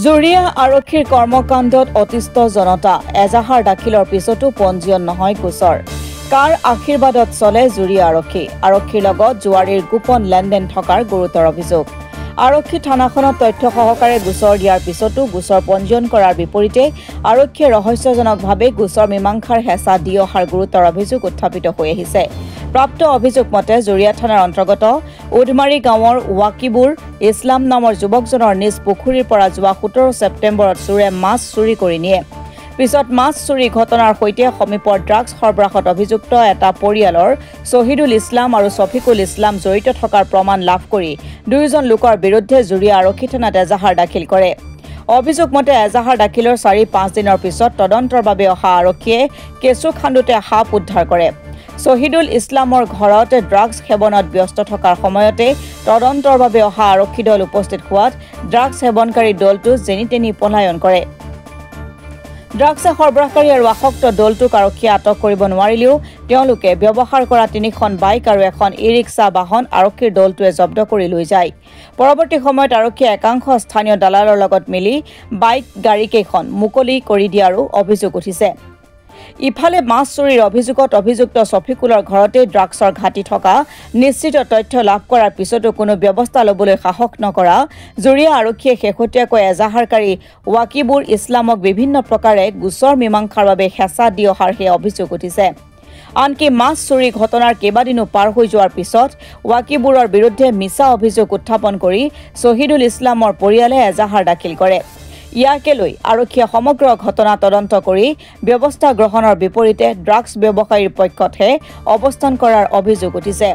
জুৰিয়া আৰক্ষীৰ কৰ্মকাণ্ডত অতিষ্ঠ জনতা এজাহাৰ দাখিলৰ পিছতো পঞ্জীয়ন নহয় গোচৰ কাৰ আশীৰ্বাদত চলে জুৰিয়া আৰক্ষীৰ লগত জুৱাৰীৰ গোপন লেনদেন থকাৰ গুৰুতৰ অভিযোগ আৰক্ষী থানাখনত তথ্য সহকাৰে গোচৰ দিয়াৰ পিছতো গোচৰ পঞ্জীয়ন কৰাৰ বিপৰীতে আৰক্ষীয়ে ৰহস্যজনকভাৱে গোচৰ মীমাংসাৰ হেঁচা দি অহাৰ গুৰুতৰ অভিযোগ উত্থাপিত হৈ আহিছে প্ৰাপ্ত অভিযোগ মতে জুৰিয়া থানাৰ অন্তৰ্গত উডমাৰী গাঁৱৰ ৱাকিবুৰ ইছলাম নামৰ যুৱকজনৰ নিজ পুখুৰীৰ পৰা যোৱা 17 ছেপ্টেম্বৰত চোৰে মাছ চুৰি কৰি নিয়ে পিছত মাছ চুৰি ঘটনাৰ সৈতে সমীপৰ ড্ৰাগছ সৰবৰাহত অভিযুক্ত এটা পৰিয়ালৰ শহীদুল ইছলাম আৰু শফিকুল ইছলাম জড়িত থকাৰ প্ৰমাণ লাভ কৰি দুয়োজন লোকৰ বিৰুদ্ধে জুৰিয়া আৰক্ষী থানাত এজাহাৰ দাখিল কৰে অভিযোগ মতে এজাহাৰ দাখিলৰ 4-5 দিনৰ পিছত তদন্তৰ বাবে অহা আৰক্ষীয়ে কেঁচু খান্দোতে সাপ উদ্ধাৰ কৰে শহীদুল ইছলামৰ ঘৰত ড্ৰাগছ সেৱনত ব্যস্ত থকাৰ সময়তে তদন্তৰ বাবে অহা আৰক্ষী দল উপস্থিত হোৱাত ড্ৰাগছ সেৱনকাৰী দলটো যেনিতেনি পলায়ন কৰে ড্ৰাগছ সৰবৰাহকাৰী আৰু আসক্ত দলটোক আৰক্ষীয়ে আটক কৰিব নোৱাৰিলেও তেওঁলোকে ব্যৱহাৰ কৰা 3খন বাইক আৰু এখন ই-ৰিক্সা বাহন আৰক্ষীৰ দলটোৱে জব্দ কৰি লৈ যায় পৰৱৰ্তী সময়ত আৰক্ষীয়ে একাংশ স্থানীয় দালালৰ লগত মিলি বাইক গাড়ীকেইখন মুকলি কৰি দিয়াৰো অভিযোগ উঠিছে ইফালে মাছ চুৰিৰ অভিযোগত অভিযুক্ত শফিকুলৰ ঘৰতে ড্ৰাগছৰ ঘাটি থকা নিশ্চিত তথ্য লাভ কৰাৰ পিছতো কোনো ব্যৱস্থা ল'বলৈ সাহস নকৰা জুৰিয়া আৰক্ষীয়ে শেহতীয়াকৈ এজাহাৰকাৰী ৱাকিবুৰ ইছলামক বিভিন্ন প্ৰকাৰে গোচৰ মীমাংসাৰ বাবে হেঁচা দি অহাৰ সেই অভিযোগ উঠিছে আনকি মাছ চুৰি ঘটনাৰ কেইবাদিনো পাৰ হৈ যোৱাৰ পিছত ৱাকিবুৰৰ বিৰুদ্ধে মিছা অভিযোগ উত্থাপন কৰি শহীদুল ইছলামৰ পৰিয়ালে এজাহাৰ দাখিল কৰে ইয়াকে লৈ আৰক্ষীয়ে সমগ্ৰ ঘটনা তদন্ত কৰি ব্যৱস্থা গ্ৰহণৰ বিপৰীতে ড্ৰাগছ ব্যৱসায়ীৰ পক্ষতহে অৱস্থান কৰাৰ অভিযোগ উঠিছে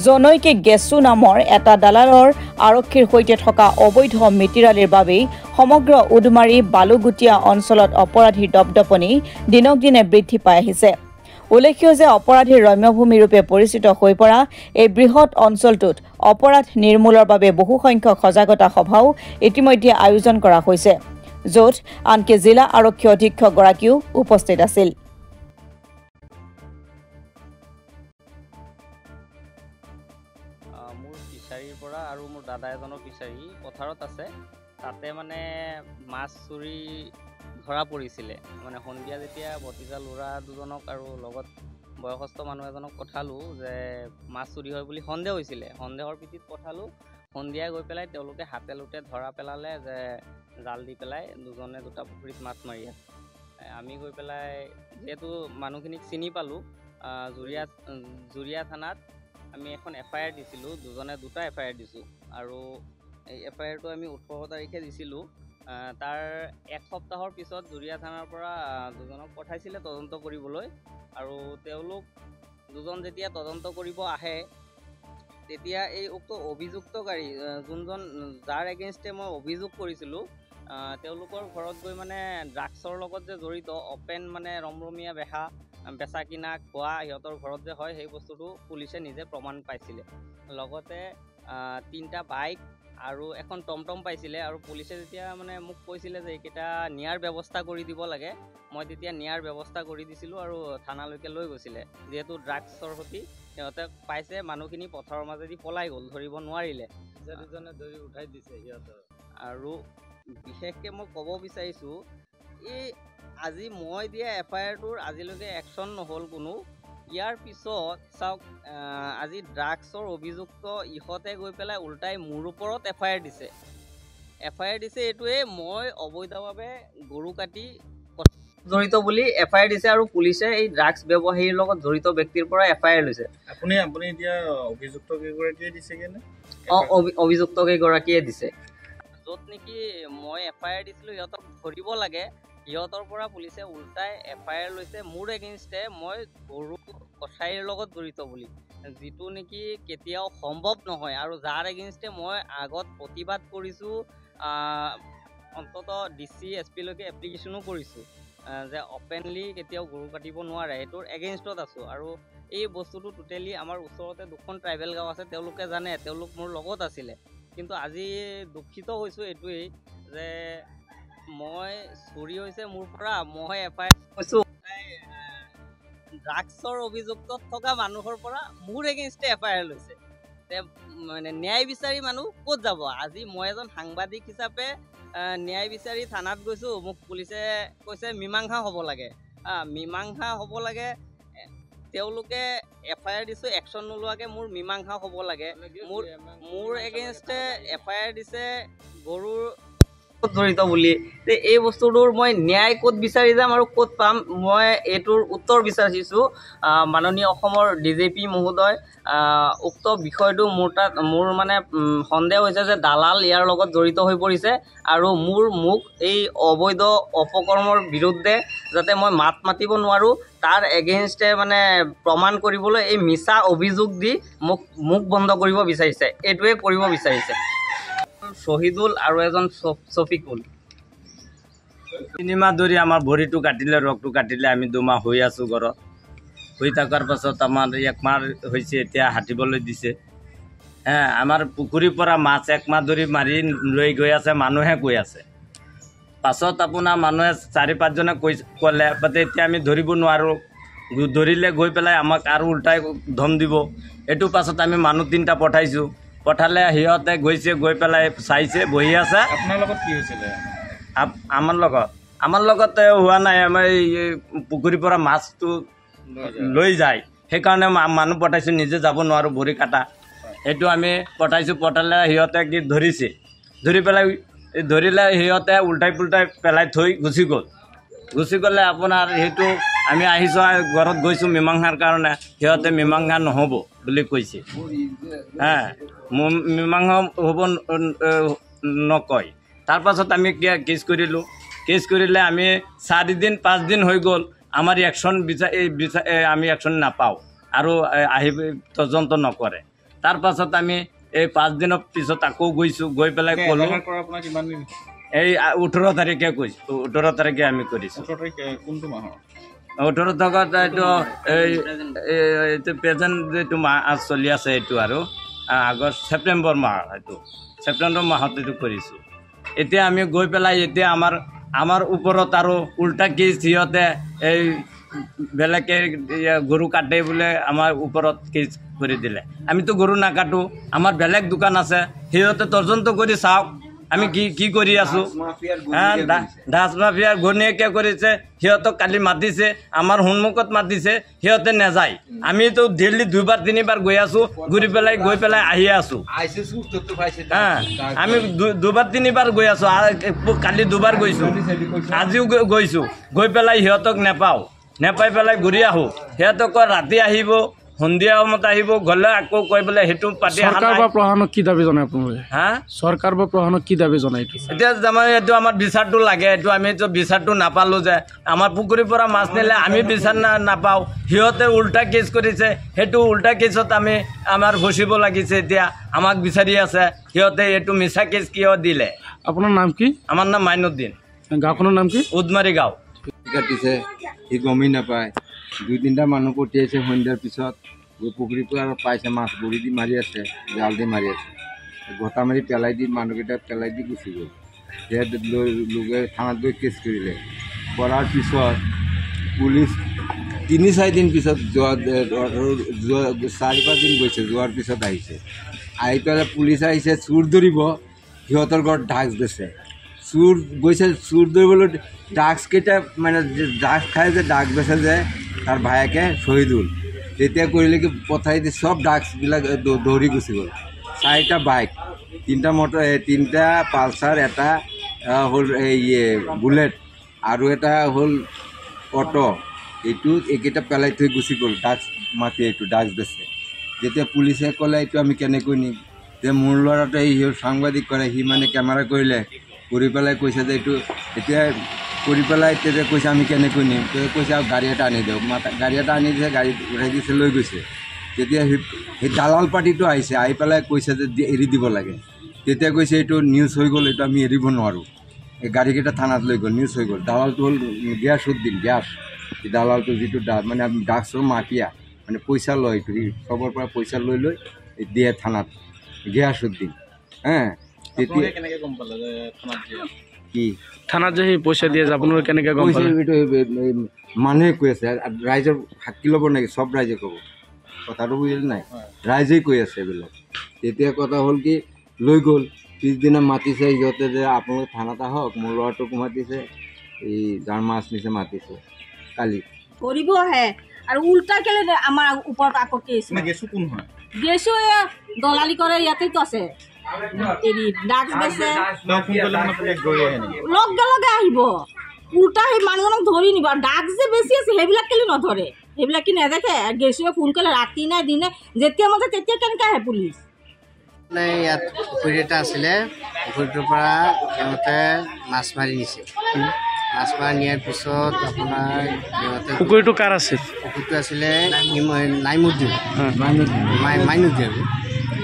জনৈকিক গেছু নামৰ এটা দালালৰ আৰক্ষীৰ সৈতে থকা অবৈধ মিতিৰালিৰ বাবেই সমগ্ৰ উডমাৰী বালুগুটিয়া অঞ্চলত অপৰাধীৰ দপদপনি দিনক দিনে বৃদ্ধি পাই আহিছে উল্লেখ্য যে অপৰাধীৰ ৰম্যভূমি ৰূপে পৰিচিত হৈ পৰা এই বৃহৎ অঞ্চলটোত অপৰাধ নিৰ্মূলৰ বাবে বহু সংখ্যক সজাগতা সভাও ইতিমধ্যে আয়োজন কৰা হৈছে য'ত আনকি জিলা আৰক্ষী অধীক্ষক গৰাকীও উপস্থিত আছিল মোৰ ফিচাৰীৰ পৰা আৰু মোৰ দাদা এজনৰ ফিচাৰী পথাৰত আছে তাতে মানে মাছ চুৰি ধৰা পৰিছিলে মানে সন্ধিয়া যেতিয়া ভতিজা ল'ৰা দুজনক আৰু লগত বয়সস্থ মানুহ এজনক পঠালোঁ যে মাছ চুৰি হয় বুলি সন্দেহ হৈছিলে সন্দেহৰ ভিত্তিত পঠালোঁ সন্ধিয়া গৈ পেলাই তেওঁলোকে হাতে লোটে ধৰা পেলালে যে জাল দি পেলাই দুজনে দুটা পুখুৰীত মাছ মাৰি আছে আমি গৈ পেলাই যিহেতু মানুহখিনিক চিনি পালোঁ জুৰিয়া থানাত আমি এখন FIR দিছিলোঁ দুজনে দুটা FIR দিছোঁ আৰু এই FIRটো আমি 18 তাৰিখে দিছিলোঁ তাৰ এক সপ্তাহৰ পিছত জুৰিয়া থানাৰ পৰা দুজনক পঠাইছিলে তদন্ত কৰিবলৈ আৰু তেওঁলোক দুজন যেতিয়া তদন্ত কৰিব আহে তেতিয়া এই উক্ত অভিযুক্তকাৰী যোনজন যাৰ এগেইনষ্টে মই অভিযোগ কৰিছিলোঁ তেওঁলোকৰ ঘৰত গৈ মানে ড্ৰাগছৰ লগত যে জড়িত অপেন মানে ৰমৰমীয়া বেচা কিনা খোৱা সিহঁতৰ ঘৰত যে হয় সেই বস্তুটো পুলিচে নিজে প্ৰমাণ পাইছিলে লগতে 3টা বাইক আৰু এখন টমটম পাইছিলে আৰু পুলিচে যেতিয়া মানে মোক কৈছিলে যে এইকেইটা নিয়াৰ ব্যৱস্থা কৰি দিব লাগে মই তেতিয়া নিয়াৰ ব্যৱস্থা কৰি দিছিলোঁ আৰু থানালৈকে লৈ গৈছিলে যিহেতু ড্ৰাগছৰ সৈতে সিহঁতে পাইছে মানুহখিনি পথাৰৰ মাজেদি পলাই গ'ল ধৰিব নোৱাৰিলে দুজনে ধৰি উঠাই দিছে সিহঁতৰ আৰু বিশেষকৈ মই ক'ব বিচাৰিছোঁ এই আজি মই দিয়া FIRটোৰ আজিলৈকে একশ্যন নহ'ল কোনো ইয়াৰ পিছত চাওক আজি ড্ৰাগছৰ অভিযুক্ত ইহঁতে গৈ পেলাই উল্টাই মোৰ ওপৰত FIR দিছে এইটোৱে মই অবৈধভাৱে গৰু কাটি জড়িত বুলি FIR দিছে আৰু পুলিচে এই ড্ৰাগছ ব্যৱসায়ীৰ লগত জড়িত ব্যক্তিৰ পৰা FIR লৈছে আপুনি এতিয়া অভিযুক্ত কেইগৰাকীয়ে দিছে কেনে অভিযুক্ত কেইগৰাকীয়ে দিছে য'ত নেকি মই FIR দিছিলোঁ সিহঁতক ধৰিব লাগে সিহঁতৰ পৰা পুলিচে উল্টাই FIR লৈছে মোৰ এগেইনষ্টে মই গৰু কছাৰীৰ লগত জড়িত বুলি যিটো নেকি কেতিয়াও সম্ভৱ নহয় আৰু যাৰ এগেইনষ্টে মই আগত প্ৰতিবাদ কৰিছোঁ অন্তত DC SP লৈকে এপ্লিকেশ্যনো কৰিছোঁ যে অপেনলি কেতিয়াও গৰু কাটিব নোৱাৰে এইটোৰ এগেইনষ্টত আছোঁ আৰু এই বস্তুটো টোটেলি আমাৰ ওচৰতে 2খন ট্ৰাইবেল গাঁও আছে তেওঁলোকে জানে তেওঁলোক মোৰ লগত আছিলে কিন্তু আজি দুখিত হৈছোঁ এইটোৱেই যে মই চুৰি হৈছে মোৰ পৰা মই FIR কৈছোঁ ড্ৰাগছৰ অভিযুক্তত থকা মানুহৰ পৰা মোৰ এগেইনষ্টে FIR লৈছে মানে ন্যায় বিচাৰি মানুহ ক'ত যাব আজি মই এজন সাংবাদিক হিচাপে ন্যায় বিচাৰি থানাত গৈছোঁ, মোক পুলিচে কৈছে মীমাংসা হ'ব লাগে। মীমাংসা হ'ব লাগে, তেওঁলোকে FIR দিছোঁ, একশ্যন নোলোৱাকৈ মোৰ মীমাংসা হ'ব লাগে। মোৰ এগেইনষ্টে FIR দিছে গৰুৰ জড়িত বুলি। এই বস্তুটোৰ মই ন্যায় ক'ত বিচাৰি যাম আৰু ক'ত পাম, মই এইটোৰ উত্তৰ বিচাৰিছোঁ মাননীয় অসমৰ DGP মহোদয়। উক্ত বিষয়টো মোৰ মানে সন্দেহ হৈছে যে দালাল ইয়াৰ লগত জড়িত হৈ পৰিছে আৰু মোক এই অবৈধ অপকৰ্মৰ বিৰুদ্ধে যাতে মই মাত মাতিব নোৱাৰোঁ তাৰ এগেইনষ্টে মানে প্ৰমাণ কৰিবলৈ এই মিছা অভিযোগ দি মোক বন্ধ কৰিব বিচাৰিছে, এইটোৱে কৰিব বিচাৰিছে। শহীদুল আৰু এজন শফিকুল। 3 মাহ ধৰি আমাৰ ভৰিটো কাটিলে, ৰগটো কাটিলে, আমি 2 মাহ হৈ আছোঁ ঘৰত। হৈ থকাৰ পাছত আমাৰ 1 মাহ হৈছে, এতিয়া হাতিবলৈ দিছে। আমাৰ পুখুৰীৰ পৰা মাছ 1 মাহ ধৰি মাৰি লৈ গৈ আছে, মানুহে কৈ আছে। পাছত আপোনাৰ মানুহে 4-5 জনে ক'লে, বাট এতিয়া আমি ধৰিব নোৱাৰোঁ, ধৰিলে গৈ পেলাই আমাক আৰু উল্টাই ধম দিব। এইটো পাছত আমি মানুহ 3টা পঠাইছোঁ, পঠালে সিহঁতে গৈছে, গৈ পেলাই চাইছে, বহি আছে। আপোনাৰ লগত কি হৈছিলে? আমাৰ লগত হোৱা নাই, আমাৰ এই পুখুৰীৰ পৰা মাছটো লৈ যায়, সেইকাৰণে মানুহ পঠাইছোঁ, নিজে যাব নোৱাৰোঁ, ভৰি কাটা। সেইটো আমি পঠাইছোঁ, পঠালে সিহঁতে কি ধৰিছে, ধৰিলে সিহঁতে উল্টাই পুল্টাই পেলাই থৈ গুচি গ'লে আপোনাৰ সেইটো আমি আহিছোঁ, ঘৰত গৈছোঁ মীমাংসাৰ কাৰণে, সিহঁতে মীমাংসা নহ'ব বুলি কৈছে। মীমাংসা হ'ব নকয়। তাৰপাছত আমি কেছ কৰিলোঁ, কেছ কৰিলে আমি 4 দিন 5 দিন হৈ গ'ল, আমাৰ একশ্যন আমি একশ্যন নাপাওঁ আৰু আহি তদন্ত নকৰে। তাৰপাছত আমি এই 5 দিনৰ পিছত আকৌ গৈছোঁ, গৈ পেলাই ক'লোঁ এই 18 তাৰিখে কৈছোঁ, 18 তাৰিখে আমি কৰিছোঁ। 18 তাৰিখত এইটো প্ৰেজেণ্ট যিটো মাহ চলি আছে, এইটো আৰু আগষ্ট ছেপ্টেম্বৰ মাহ, এইটো ছেপ্টেম্বৰ মাহত এইটো কৰিছোঁ। এতিয়া আমি গৈ পেলাই এতিয়া আমাৰ ওপৰত আৰু উল্টা কেছ, সিহঁতে এই বেলেগে গৰু কাটে বোলে আমাৰ ওপৰত কেছ কৰি দিলে। আমিতো গৰু নাকাটো, আমাৰ বেলেগ দোকান আছে, সিহঁতে তদন্ত কৰি চাওক আমি কি কৰি আছোঁ। দাস মাফিয়াৰ ঘৈণীয়েকে কৰিছে, সিহঁতক কালি মাতিছে, আমাৰ সন্মুখত মাতিছে, সিহঁতে নাযায়। আমিতো দিল্লী 2-বাৰ 3-বাৰ গৈ আছোঁ, গৈ পেলাই আহি আছোঁ। আমি 2-বাৰ 3-বাৰ গৈ আছোঁ, কালি 2-বাৰ গৈছোঁ, আজিও গৈছোঁ, গৈ পেলাই সিহঁতক নেপাই পেলাই ঘূৰি আহোঁ। সিহঁতক ৰাতি আহিব, সন্ধিয়া সময়ত আহিব, গ'লে আকৌ কৈ পেলাই সেইটো পাতি। চৰকাৰ বা প্ৰশাসনক কি দাবী জনায় আপোনালোকে? চৰকাৰ বা প্ৰশাসনক কি দাবী জনায়? এতিয়া এইটো আমাৰ বিচাৰটো লাগে, এইটো আমিতো বিচাৰটো নাপালোঁ যে আমাৰ পুখুৰীৰ পৰা মাছ নিলে আমি বিচাৰ নাপাওঁ, সিহঁতে উল্টা কেছ কৰিছে, সেইটো উল্টা কেছত আমাৰ ফচিব লাগিছে। এতিয়া আমাক বিচাৰি আছে, সিহঁতে এইটো মিছা কেছ কিয় দিলে। আপোনাৰ নাম কি? আমাৰ নাম মাইনুদ্দিন। গাঁওখনৰ নাম কি? উদমাৰী গাঁও। কাটিছে, সি গমেই নাপায়। 2-3টা মানুহ পঠিয়াইছে, সন্ধিয়াৰ পিছত পুখুৰীৰ পৰা আৰু পাইছে মাছ, বৰি দি মাৰি আছে, জাল দি মাৰি আছে, গোটা মাৰি পেলাই দি মানুহকেইটা পেলাই দি গুচি গ'ল। সিহঁতে লোকে থানাত গৈ কেছ কৰিলে, কৰাৰ পিছত পুলিচ 3-4 দিন পিছত 4-5 দিন গৈছে, যোৱাৰ পিছত আহিছে, আহি পেলাই পুলিচ আহিছে চোৰ ধৰিব, সিহঁতৰ ঘৰত ড্ৰাগছ দিছে। চোৰ গৈছে, চোৰ ধৰিবলৈ ড্ৰাগছকেইটা মানে ড্ৰাগছ খাই যে ড্ৰাগছ বেচে যে তাৰ ভায়েকে শহীদুল, তেতিয়া কৰিলে কি পঠাই দি চব ড্ৰাগছবিলাক দৌৰি গুচি গ'ল। 4টা বাইক, 3টা পালচাৰ, এটা হ'ল বুলেট আৰু এটা হ'ল অটো, এইকেইটা পেলাই থৈ গুচি গ'ল। ড্ৰাগছ মাতি এইটো ড্ৰাগছ বেচে। যেতিয়া পুলিচে ক'লে এইটো আমি কেনেকৈ নিম, যে মোৰ ল'ৰাটোৱে সাংবাদিক কৰে, সি মানে কেমেৰা কৰি পেলাই কৈছে যে এইটো এতিয়া কৰি পেলাই তেতিয়া কৈছে আমি কেনেকৈ নিম, কৈছে আৰু গাড়ী এটা আনি দিয়ক। গাড়ী এটা আনি দিছে, গাড়ীত উঠাই দিছে, লৈ গৈছে। তেতিয়া সেই দালাল পাৰ্টিটো আহিছে, আহি পেলাই কৈছে যে এৰি দিব লাগে। তেতিয়া কৈছে এইটো নিউজ হৈ গ'ল, এইটো আমি এৰিব নোৱাৰোঁ। এই গাড়ীকেইটা থানাত লৈ গ'ল, নিউজ হৈ গ'ল। দালালটো হ'ল গিয়াছুদ্দিন। এই দালালটো যিটো মানে ড্ৰাগছৰ মাফিয়া, মানে পইচা লয়, এইটো চবৰ পৰা পইচা লৈ দিয়ে থানাত, গিয়াছুদ্দিন। তেতিয়া কি থানাত যে সেই পইচা দিয়ে আপোনালোকে কেনেকৈ গম পালে? এইটো মানুহে কৈ আছে, ৰাইজৰ সাক্ষী ল'ব নেকি? চব ৰাইজে ক'ব, কথাটো বুজিলে নাই? ৰাইজেই কৈ আছে এইবিলাক। তেতিয়া কথা হ'ল কি লৈ গ'ল, পিছদিনা মাতিছে সিহঁতে যে আপোনালোক থানাত আহক, মোৰ ল'ৰাটোকো মাতিছে, এই যাৰ মাছ নিছে মাতিছে কালি কৰিব আহে আৰু উল্টা কেলে আমাৰ ওপৰত আকৌ কেছ গেছু কোন হয় গেছো দলালি কৰে ইয়াতেতো আছে এৰি ড্ৰাগছ বেচে লগে লগে আহিব উল্টা সেই মানুহজনক ধৰি নিব ড্ৰাগছ যে বেছি আছে সেইবিলাক কেলে নধৰে সেইবিলাক কি নেদেখে গেছুৱে ফোন কৰিলে ৰাতি নাই দিনে যেতিয়া মতে তেতিয়া কেনেকৈ আহে পুলিচ ইয়াত পুখুৰী এটা আছিলে পুখুৰীটোৰ পৰা সিহঁতে মাছ মাৰি নিছে মাছ মাৰি নিয়াৰ পিছত আপোনাৰ সিহঁতে পুখুৰীটো কাৰ আছিল পুখুৰীটো আছিলে নাইমুদ্দিন মাইনুদ্দিন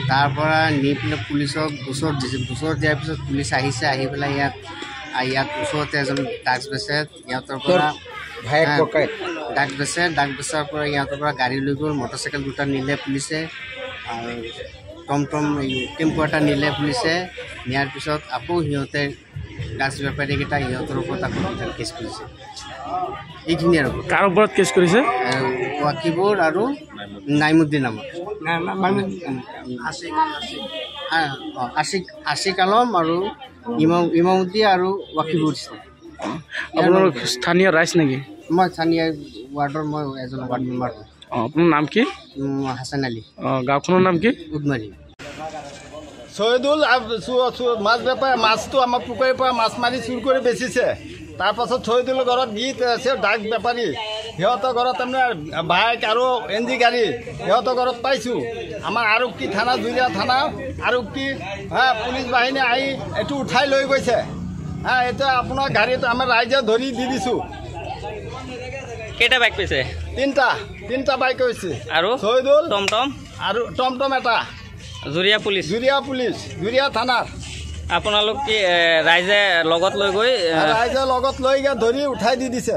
তাৰ পৰা নি পেলাই পুলিচক গোচৰ দিছিল গোচৰ দিয়াৰ পিছত পুলিচ আহিছে আহি পেলাই ইয়াত ওচৰতে এজন ড্ৰাগছ বেচে সিহঁতৰ পৰা ড্ৰাগছ বেচাৰ পৰা সিহঁতৰ পৰা গাড়ী লৈ গ'ল মটৰচাইকেল দুটা নিলে পুলিচে আৰু টমটম টেম্পু এটা নিলে পুলিচে নিয়াৰ পিছত আকৌ সিহঁতে ড্ৰাগছ বেপাৰীকেইটা সিহঁতৰ ওপৰত আকৌ কেছ কৰিছে এইখিনি আৰু কাৰ ওপৰত কেছ কৰিছে ৱাকিবুৰ আৰু নাইমুদ্দিন নামত আছিক আলম আৰু ইমামুদ্দিন আৰু ৱাকিবুৰ আপোনালোক স্থানীয় ৰাইজ নেকি মই স্থানীয় ৱাৰ্ডৰ মই এজন ৱাৰ্ড মেম্বাৰ আপোনাৰ নাম কি হাছান আলী গাঁওখনৰ নাম কি উদমাৰী শহীদুল মাছ বেপাৰী মাছটো আমাৰ পুখুৰীৰ পৰা মাছ মাৰি চুৰ কৰি বেচিছে তাৰপাছত শহীদুলৰ ঘৰত গীত আছে ড্ৰাগছ বেপাৰী সিহঁতৰ ঘৰত তাৰমানে বাইক আৰু এনজি গাড়ী সিহঁতৰ ঘৰত পাইছোঁ আমাৰ আৰক্ষী থানা জুৰিয়া থানা আৰক্ষী পুলিচ বাহিনী আহি এইটো উঠাই লৈ গৈছে এতিয়া আপোনাৰ গাড়ীটো আমাৰ ৰাইজে ধৰি দি দিছোঁ কেইটা বাইক পাইছে তিনিটা বাইক হৈছে আৰু শহীদুল টমটম আৰু টমটম এটা জুৰিয়া পুলিচ জুৰিয়া থানাৰ আপোনালোক কি ৰাইজে লগত লৈ গৈ ধৰি উঠাই দি দিছে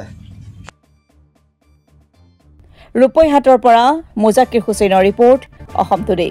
ৰূপৈহাটৰ পৰা মুজাকিৰ হুছেইনৰ ৰিপৰ্ট অসম টুডে।